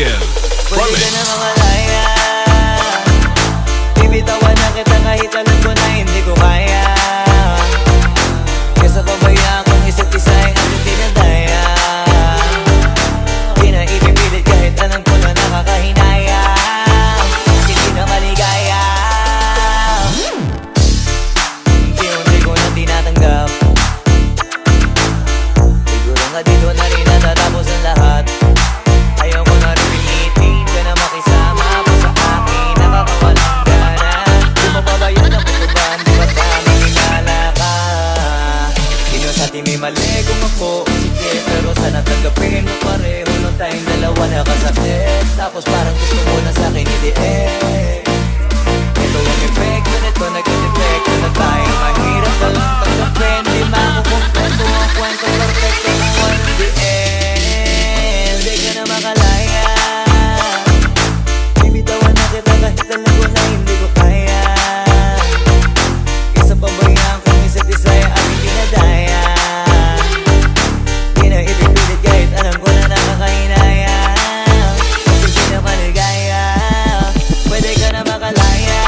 Michael. Pwede ka na makalaya, bibitawan na kita kahit alam ko na hindi ko kaya. Kesa pabayaan kong isa't isa ay ating dinadaya. Di na ipipilit kahit alam ko na nakakahinaya, kasi di na maligaya. Unti-unti ko na tinatanggap, siguro nga dito na rin natatapos ang lahat. Ayaw ko na rin pilitin ka na makisama pa sa akin, nakakawalang gana. Di mo pa ba yun ang kutuban, di ba't kami hinala ka? Sino sa atin may mali kung ako o sige, pero sana tanggapin mo pareho nung tayong dalawa nakasakit. Tapos parang gusto mo na sa'kin i-DM. Ito ang epekto nito, nag-defecto na tayo. Mahirap pa lang tanggapin, di makukumpleto ang kwento perfecto ng one the end. Di ka na makalaya, bibitawan na kita kahit alam ko na hindi ko kaya. Isa pabayaan kung isa't isa ay aking dinadaya. Di na ipipilit kahit alam ko na nakakahinaya, kasi di na maligaya. Pwede ka na makalaya,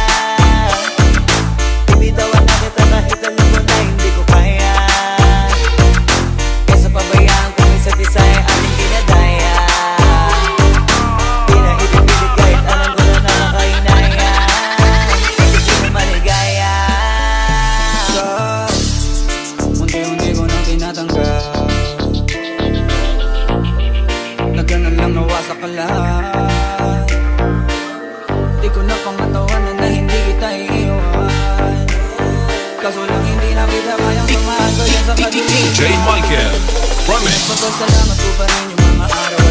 bibitawan na kita kahit alam ko na hindi ko kaya. Kesa pabayaan kung isa't isa ay ating dinadaya. Di na ipipilit kahit alam ko na nakakahinaya, kasi di na maligaya. Unti-unti ko nang tinatanggap, nagganan lang nawasak ka lahat. Di ko na pangatawanan na hindi kita iiwan, kaso lang hindi na kita kayang samahan ko yan sa kadiliman. DJ Michael. Promise. Papasalamat ko pa rin yung mga araw